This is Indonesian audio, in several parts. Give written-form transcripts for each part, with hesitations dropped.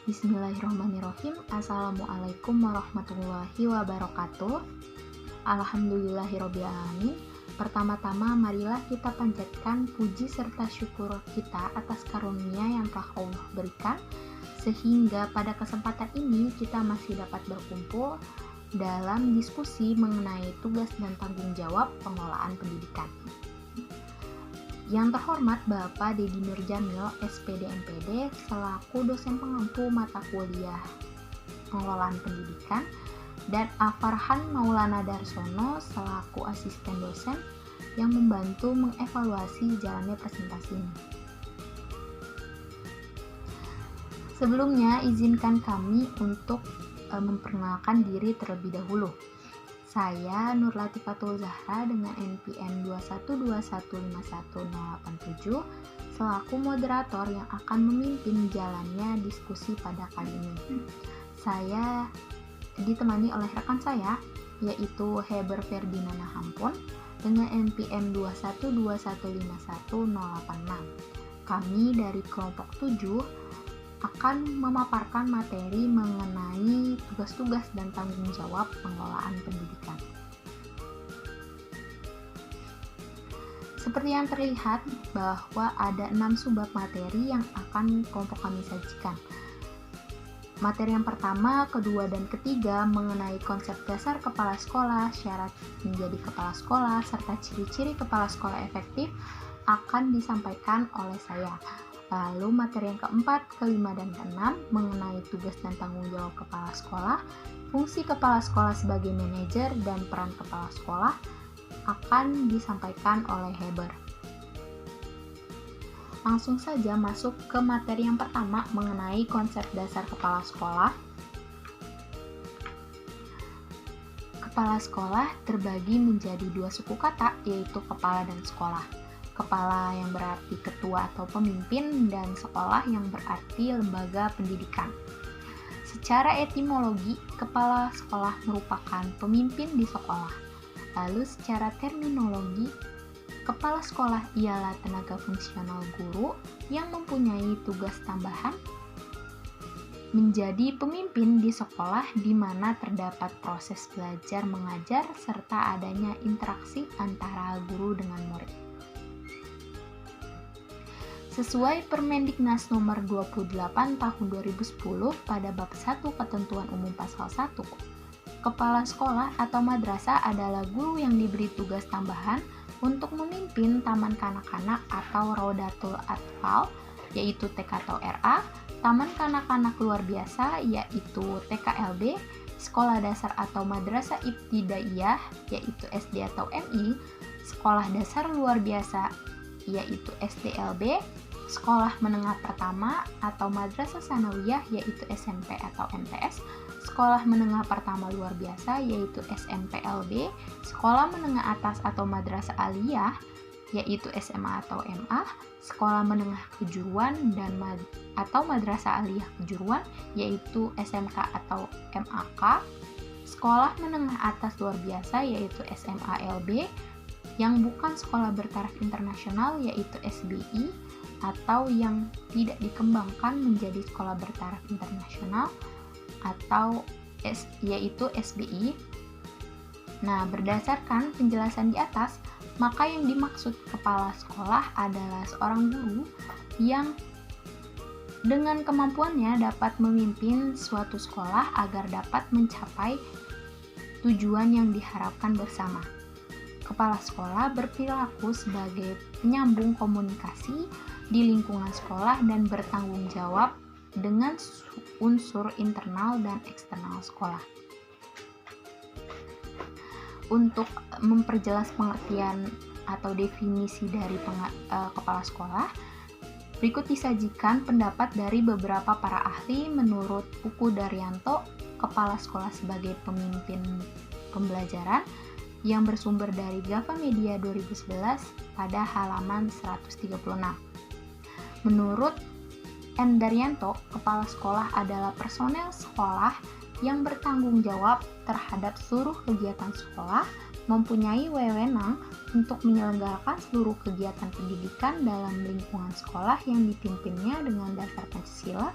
Bismillahirrahmanirrahim. Assalamualaikum warahmatullahi wabarakatuh. Alhamdulillahirrabbilalamin. Pertama-tama marilah kita panjatkan puji serta syukur kita atas karunia yang telah Allah berikan, sehingga pada kesempatan ini kita masih dapat berkumpul dalam diskusi mengenai tugas dan tanggung jawab pengelolaan pendidikan. Yang terhormat Bapak Dedi Nurjamil, SPD MPD, selaku dosen pengampu mata kuliah pengelolaan pendidikan, dan Afarhan Maulana Darsono selaku asisten dosen yang membantu mengevaluasi jalannya presentasi ini. Sebelumnya, izinkan kami untuk memperkenalkan diri terlebih dahulu. Saya Nur Latifatul Zahra dengan NPM 212151087 selaku moderator yang akan memimpin jalannya diskusi pada kali ini. Saya ditemani oleh rekan saya, yaitu Heber Ferdinand Hampon dengan NPM 212151086. Kami dari kelompok 7 akan memaparkan materi mengenai tugas-tugas dan tanggung jawab pengelolaan pendidikan. Seperti yang terlihat bahwa ada 6 subbab materi yang akan kelompok kami sajikan. Materi yang pertama, kedua, dan ketiga mengenai konsep dasar kepala sekolah, syarat menjadi kepala sekolah, serta ciri-ciri kepala sekolah efektif akan disampaikan oleh saya. Lalu materi yang keempat, kelima, dan keenam mengenai tugas dan tanggung jawab kepala sekolah, fungsi kepala sekolah sebagai manajer, dan peran kepala sekolah akan disampaikan oleh Heber. Langsung saja masuk ke materi yang pertama mengenai konsep dasar kepala sekolah. Kepala sekolah terbagi menjadi 2 suku kata, yaitu kepala dan sekolah. Kepala yang berarti ketua atau pemimpin, dan sekolah yang berarti lembaga pendidikan. Secara etimologi, kepala sekolah merupakan pemimpin di sekolah. Lalu secara terminologi, kepala sekolah ialah tenaga fungsional guru yang mempunyai tugas tambahan menjadi pemimpin di sekolah di mana terdapat proses belajar mengajar serta adanya interaksi antara guru dengan murid. Sesuai Permendiknas nomor 28 tahun 2010 pada bab 1 ketentuan umum pasal 1, kepala sekolah atau madrasah adalah guru yang diberi tugas tambahan untuk memimpin taman kanak-kanak atau Raudatul Atfal, yaitu TK atau RA, taman kanak-kanak luar biasa, yaitu TKLB, sekolah dasar atau madrasah ibtidaiyah, yaitu SD atau MI, sekolah dasar luar biasa, yaitu SDLB, sekolah menengah pertama atau madrasah sanawiyah, yaitu SMP atau MTS, sekolah menengah pertama luar biasa, yaitu SMPLB, sekolah menengah atas atau madrasah aliyah, yaitu SMA atau MA, sekolah menengah kejuruan dan atau madrasah aliyah kejuruan, yaitu SMK atau MAK, sekolah menengah atas luar biasa, yaitu SMALB, yang bukan sekolah bertaraf internasional, yaitu SBI, atau yang tidak dikembangkan menjadi sekolah bertaraf internasional, atau yaitu SBI. Nah, berdasarkan penjelasan di atas, maka yang dimaksud kepala sekolah adalah seorang guru yang dengan kemampuannya dapat memimpin suatu sekolah agar dapat mencapai tujuan yang diharapkan bersama. Kepala sekolah berperilaku sebagai penyambung komunikasi di lingkungan sekolah dan bertanggung jawab dengan unsur internal dan eksternal sekolah. Untuk memperjelas pengertian atau definisi dari kepala sekolah, berikut disajikan pendapat dari beberapa para ahli menurut Puku Daryanto, kepala sekolah sebagai pemimpin pembelajaran, yang bersumber dari Gava Media 2011 pada halaman 136. Menurut N. Daryanto, kepala sekolah adalah personel sekolah yang bertanggung jawab terhadap seluruh kegiatan sekolah, mempunyai wewenang untuk menyelenggarakan seluruh kegiatan pendidikan dalam lingkungan sekolah yang dipimpinnya dengan dasar Pancasila,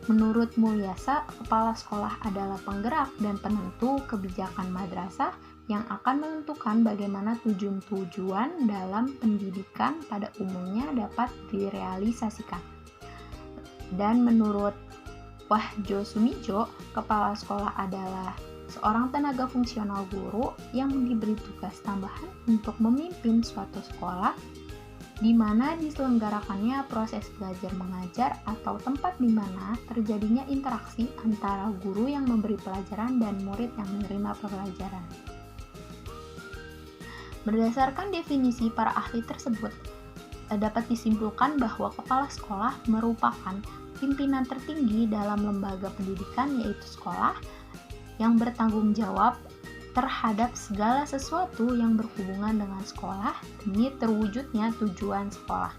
Menurut Mulyasa, kepala sekolah adalah penggerak dan penentu kebijakan madrasah yang akan menentukan bagaimana tujuan-tujuan dalam pendidikan pada umumnya dapat direalisasikan. Dan menurut Wahjo Sumijo, kepala sekolah adalah seorang tenaga fungsional guru yang diberi tugas tambahan untuk memimpin suatu sekolah di mana diselenggarakannya proses belajar mengajar atau tempat di mana terjadinya interaksi antara guru yang memberi pelajaran dan murid yang menerima pelajaran. Berdasarkan definisi para ahli tersebut, dapat disimpulkan bahwa kepala sekolah merupakan pimpinan tertinggi dalam lembaga pendidikan yaitu sekolah yang bertanggung jawab terhadap segala sesuatu yang berhubungan dengan sekolah demi terwujudnya tujuan sekolah.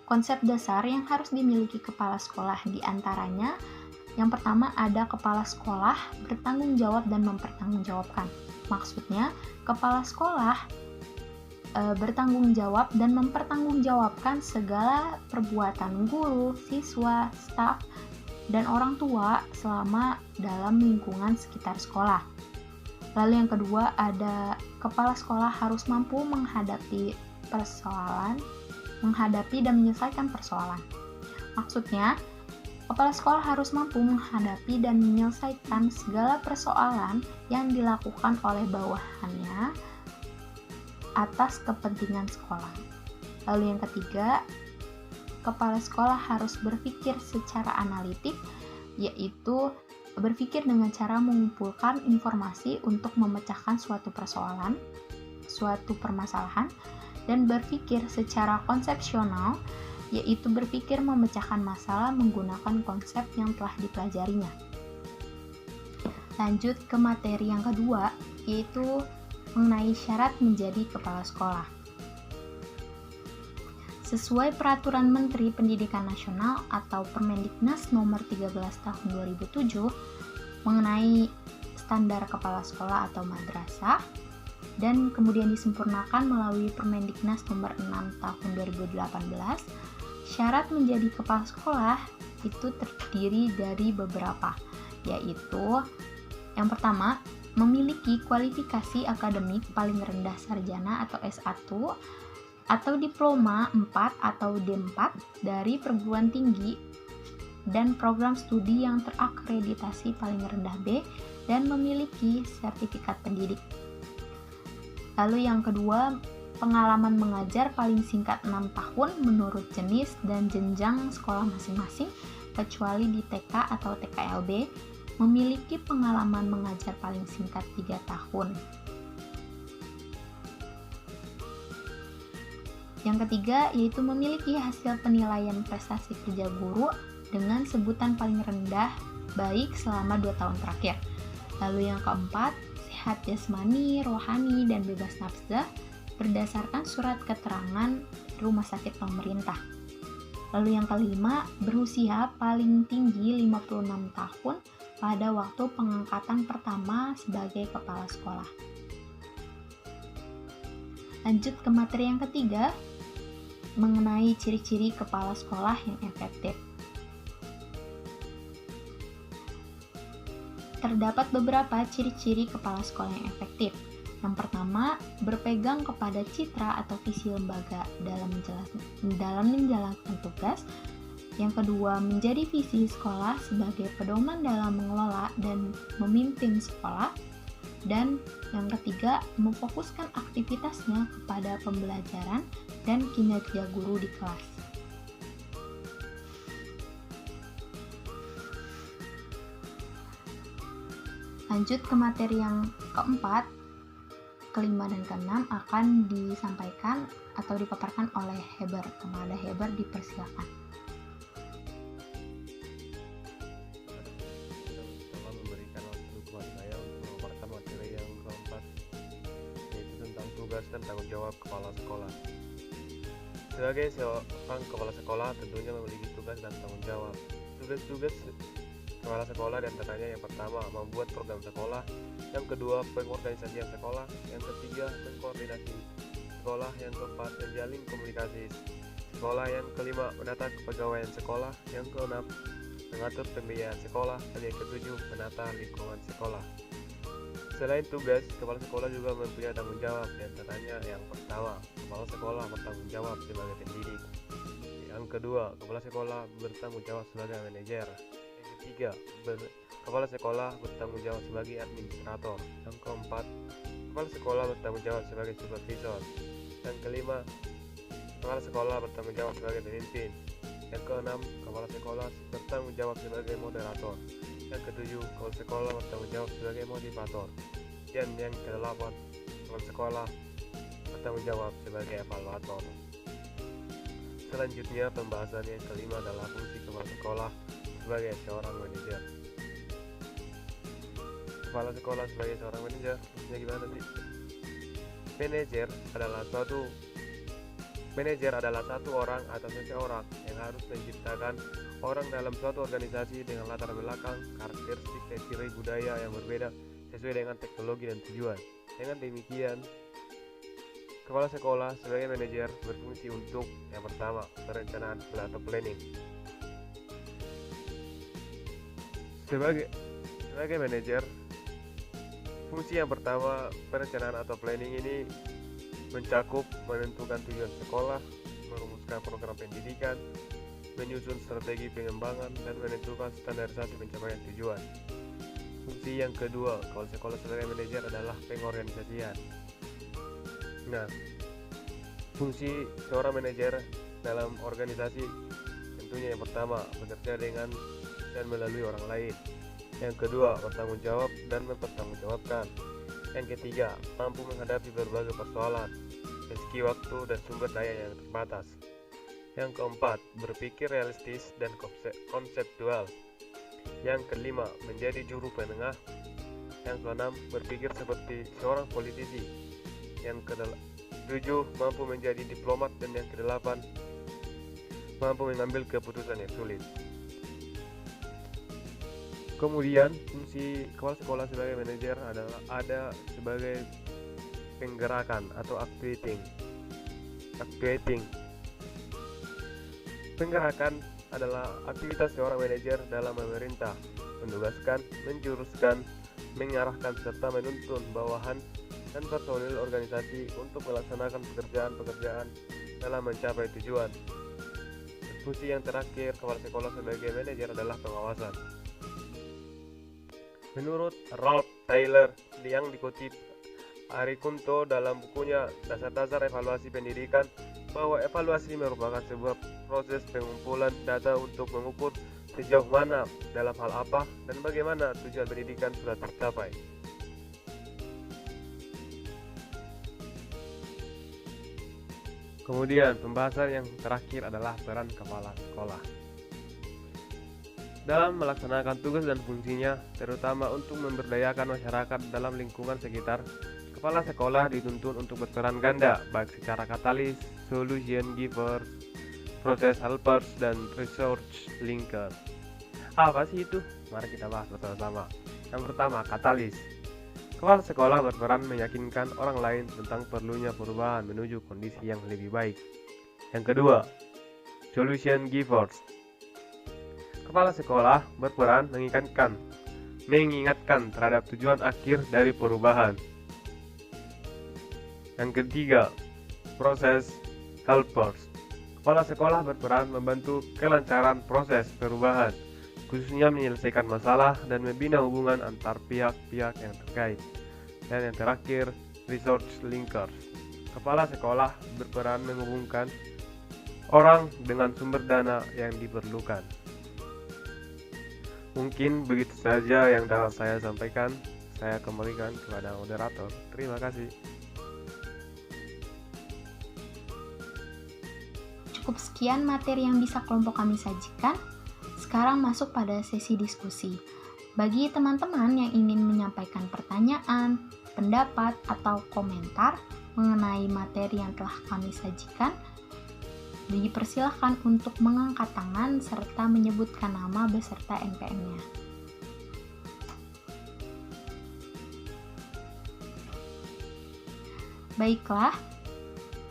Konsep dasar yang harus dimiliki kepala sekolah diantaranya, yang pertama ada kepala sekolah bertanggung jawab dan mempertanggungjawabkan. Maksudnya, kepala sekolah bertanggung jawab dan mempertanggungjawabkan segala perbuatan guru, siswa, staf, dan orang tua selama dalam lingkungan sekitar sekolah. Lalu yang kedua ada kepala sekolah harus mampu menghadapi dan menyelesaikan persoalan. Maksudnya, kepala sekolah harus mampu menghadapi dan menyelesaikan segala persoalan yang dilakukan oleh bawahannya atas kepentingan sekolah. Lalu yang ketiga, kepala sekolah harus berpikir secara analitik, yaitu berpikir dengan cara mengumpulkan informasi untuk memecahkan suatu persoalan, suatu permasalahan, dan berpikir secara konsepsional, yaitu berpikir memecahkan masalah menggunakan konsep yang telah dipelajarinya. Lanjut ke materi yang kedua, yaitu mengenai syarat menjadi kepala sekolah. Sesuai Peraturan Menteri Pendidikan Nasional atau Permendiknas Nomor 13 Tahun 2007 mengenai standar kepala sekolah atau madrasah dan kemudian disempurnakan melalui Permendiknas Nomor 6 Tahun 2018, syarat menjadi kepala sekolah itu terdiri dari beberapa, yaitu yang pertama, memiliki kualifikasi akademik paling rendah sarjana atau S1 atau diploma 4 atau D4 dari perguruan tinggi dan program studi yang terakreditasi paling rendah B dan memiliki sertifikat pendidik. Lalu yang kedua, pengalaman mengajar paling singkat 6 tahun menurut jenis dan jenjang sekolah masing-masing kecuali di TK atau TKLB, memiliki pengalaman mengajar paling singkat 3 tahun. Yang ketiga, yaitu memiliki hasil penilaian prestasi kerja guru dengan sebutan paling rendah baik selama 2 tahun terakhir. Lalu yang keempat, sehat jasmani, rohani, dan bebas nafsu berdasarkan surat keterangan rumah sakit pemerintah. Lalu yang kelima, berusia paling tinggi 56 tahun pada waktu pengangkatan pertama sebagai kepala sekolah. Lanjut ke materi yang ketiga, mengenai ciri-ciri kepala sekolah yang efektif. Terdapat beberapa ciri-ciri kepala sekolah yang efektif. Yang pertama, berpegang kepada citra atau visi lembaga dalam menjalankan tugas. Yang kedua, menjadi visi sekolah sebagai pedoman dalam mengelola dan memimpin sekolah. Dan yang ketiga, memfokuskan aktivitasnya kepada pembelajaran dan kinerja guru di kelas. Lanjut ke materi yang keempat, kelima dan keenam akan disampaikan atau dipaparkan oleh Heber. Kepada Heber dipersilakan. Telah memberikan waktu kepada saya untuk memaparkan materi yang keempat, yaitu tentang tugas dan tanggung jawab kepala sekolah. Sebagai seorang kepala sekolah tentunya memiliki tugas dan tanggung jawab. Tugas-tugas kepala sekolah diantaranya yang pertama, membuat program sekolah, yang kedua, pengorganisasian sekolah, yang ketiga, mengkoordinasi sekolah, yang keempat, menjalin komunikasi sekolah. Yang kelima, menata kepegawaian sekolah. Yang keenam, mengatur pembiayaan sekolah. Dan yang ketujuh, menata lingkungan sekolah. Selain tugas, kepala sekolah juga mempunyai tanggung jawab. Di antaranya yang pertama, kepala sekolah bertanggung jawab sebagai pendidik. Yang kedua, kepala sekolah bertanggung jawab sebagai manajer. Yang ketiga, kepala sekolah bertanggung jawab sebagai administrator. Yang keempat, kepala sekolah bertanggung jawab sebagai supervisor. Yang kelima, kepala sekolah bertanggung jawab sebagai pemimpin. Yang keenam, kepala sekolah bertanggung jawab sebagai moderator. Yang ketujuh, kepala sekolah bertanggung jawab sebagai motivator. Dan yang kedelapan, kepala sekolah bertanggung jawab sebagai evaluator. Selanjutnya, pembahasan yang kelima adalah fungsi kepala sekolah sebagai seorang manajer. Kepala sekolah sebagai seorang manajer, maksudnya gimana sih? Manajer adalah satu orang atau seseorang yang harus menciptakan orang dalam suatu organisasi dengan latar belakang, karakteristik, dan ciri budaya yang berbeda sesuai dengan teknologi dan tujuan. Dengan demikian, kepala sekolah sebagai manajer berfungsi untuk yang pertama, perencanaan atau planning. Sebagai manajer, fungsi yang pertama, perencanaan atau planning ini mencakup menentukan tujuan sekolah, merumuskan program pendidikan, menyusun strategi pengembangan, dan menentukan standarisasi pencapaian tujuan. Fungsi yang kedua, kepala sekolah sebagai manajer adalah pengorganisasian. Nah, fungsi seorang manajer dalam organisasi tentunya yang pertama, bekerja dengan dan melalui orang lain. Yang kedua, bertanggung jawab dan mempertanggungjawabkan. Yang ketiga, mampu menghadapi berbagai persoalan meski waktu dan sumber daya yang terbatas. Yang keempat, berpikir realistis dan konseptual. Yang kelima, menjadi juru penengah. Yang keenam, berpikir seperti seorang politisi. Yang ketujuh, mampu menjadi diplomat. Dan yang kedelapan, mampu mengambil keputusan yang sulit. Kemudian, fungsi kepala sekolah sebagai manajer adalah ada sebagai penggerakan atau actuating. Penggerakan adalah aktivitas seorang manajer dalam memerintah, menugaskan, menjuruskan, mengarahkan serta menuntun bawahan dan personil organisasi untuk melaksanakan pekerjaan-pekerjaan dalam mencapai tujuan. Fungsi yang terakhir kepala sekolah sebagai manajer adalah pengawasan. Menurut Ralph Taylor yang dikutip Ari Kunto dalam bukunya Dasar-Dasar Evaluasi Pendidikan, bahwa evaluasi merupakan sebuah proses pengumpulan data untuk mengukur sejauh mana, dalam hal apa, dan bagaimana tujuan pendidikan sudah tercapai. Kemudian pembahasan yang terakhir adalah peran kepala sekolah dalam melaksanakan tugas dan fungsinya, terutama untuk memberdayakan masyarakat dalam lingkungan sekitar. Kepala sekolah dituntun untuk berperan ganda, baik secara katalis, solution givers, proses helpers, dan research linkers. Apa sih itu? Mari kita bahas bersama-sama. Yang pertama, katalis. Kepala sekolah berperan meyakinkan orang lain tentang perlunya perubahan menuju kondisi yang lebih baik. Yang kedua, solution givers. Kepala sekolah berperan mengingatkan terhadap tujuan akhir dari perubahan. Yang ketiga, proses helpers. Kepala sekolah berperan membantu kelancaran proses perubahan, khususnya menyelesaikan masalah dan membina hubungan antar pihak-pihak yang terkait. Dan yang terakhir, research linkers. Kepala sekolah berperan menghubungkan orang dengan sumber dana yang diperlukan. Mungkin begitu saja yang dapat saya sampaikan. Saya kembalikan kepada moderator. Terima kasih. Cukup sekian materi yang bisa kelompok kami sajikan. Sekarang masuk pada sesi diskusi. Bagi teman-teman yang ingin menyampaikan pertanyaan, pendapat, atau komentar mengenai materi yang telah kami sajikan, dipersilahkan untuk mengangkat tangan serta menyebutkan nama beserta NPM-nya. Baiklah,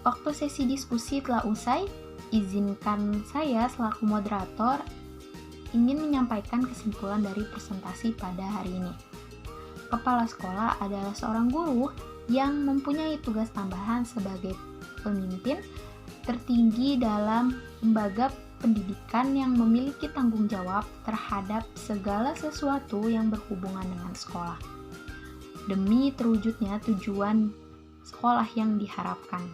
Waktu sesi diskusi telah usai, izinkan saya selaku moderator ingin menyampaikan kesimpulan dari presentasi pada hari ini. Kepala sekolah adalah seorang guru yang mempunyai tugas tambahan sebagai pemimpin tertinggi dalam lembaga pendidikan yang memiliki tanggung jawab terhadap segala sesuatu yang berhubungan dengan sekolah, demi terwujudnya tujuan sekolah yang diharapkan.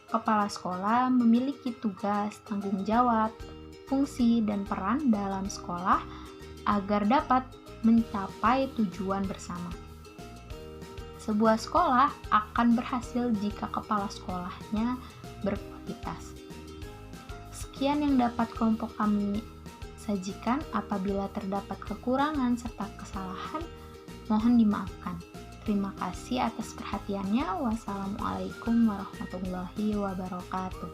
Kepala sekolah memiliki tugas, tanggung jawab, fungsi, dan peran dalam sekolah agar dapat mencapai tujuan bersama. Sebuah sekolah akan berhasil jika kepala sekolahnya berkualitas. Sekian yang dapat kelompok kami sajikan. Apabila terdapat kekurangan serta kesalahan, mohon dimaafkan. Terima kasih atas perhatiannya. Wassalamualaikum warahmatullahi wabarakatuh.